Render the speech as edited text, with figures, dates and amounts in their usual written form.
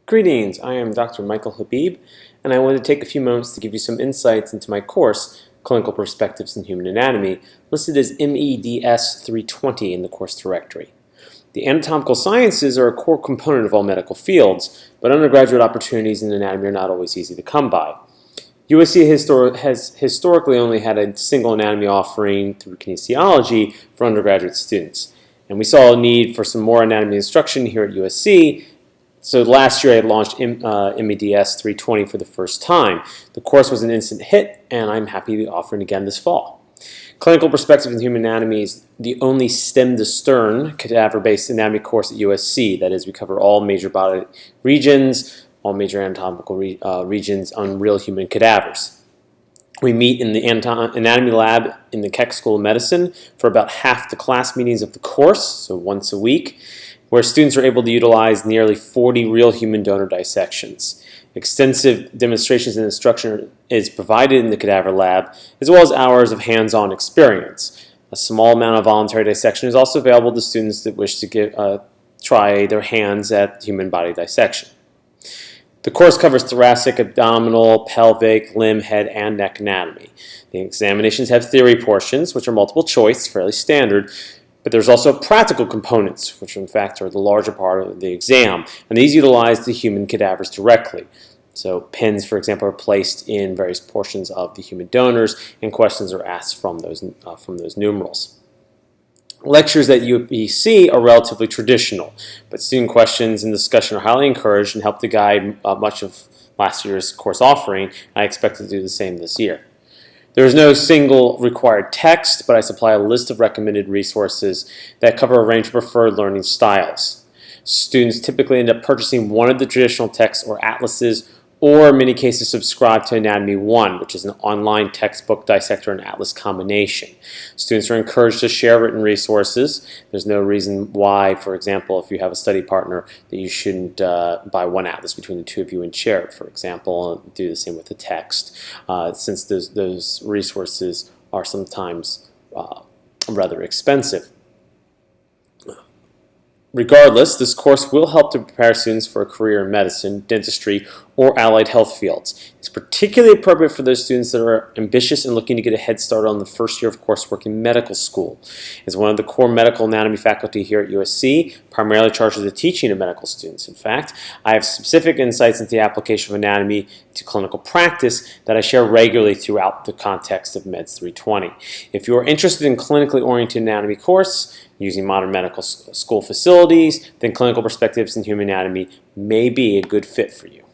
Greetings, I am Dr. Michael Habib, and I wanted to take a few moments to give you some insights into my course, Clinical Perspectives in Human Anatomy, listed as MEDS 320 in the course directory. The anatomical sciences are a core component of all medical fields, but undergraduate opportunities in anatomy are not always easy to come by. USC has historically only had a single anatomy offering through kinesiology for undergraduate students, and we saw a need for some more anatomy instruction here at USC. So last year I launched MEDS 320 for the first time. The course was an instant hit, and I'm happy to be offering again this fall. Clinical Perspectives in Human Anatomy is the only stem to stern cadaver-based anatomy course at USC. That is, we cover all major body regions, all major anatomical regions on real human cadavers. We meet in the anatomy lab in the Keck School of Medicine for about half the class meetings of the course, so once a week, where students are able to utilize nearly 40 real human donor dissections. Extensive demonstrations and instruction is provided in the cadaver lab, as well as hours of hands-on experience. A small amount of voluntary dissection is also available to students that wish to try their hands at human body dissection. The course covers thoracic, abdominal, pelvic, limb, head, and neck anatomy. The examinations have theory portions, which are multiple choice, fairly standard, but there's also practical components, which in fact are the larger part of the exam, and these utilize the human cadavers directly. So pins, for example, are placed in various portions of the human donors, and questions are asked from those numerals. Lectures at UPC are relatively traditional, but student questions and discussion are highly encouraged and help to guide much of last year's course offering. I expect to do the same this year. There is no single required text, but I supply a list of recommended resources that cover a range of preferred learning styles. Students typically end up purchasing one of the traditional texts or atlases, or in many cases subscribe to Anatomy 1, which is an online textbook dissector and atlas combination. Students are encouraged to share written resources. There's no reason why, for example, if you have a study partner, that you shouldn't buy one atlas between the two of you and share it, for example, and do the same with the text, since those resources are sometimes rather expensive. Regardless, this course will help to prepare students for a career in medicine, dentistry, or allied health fields. It's particularly appropriate for those students that are ambitious and looking to get a head start on the first year of coursework in medical school. As one of the core medical anatomy faculty here at USC, primarily charged with the teaching of medical students. In fact, I have specific insights into the application of anatomy to clinical practice that I share regularly throughout the context of MEDS 320. If you are interested in clinically oriented anatomy course, using modern medical school facilities, then Clinical Perspectives in Human Anatomy may be a good fit for you.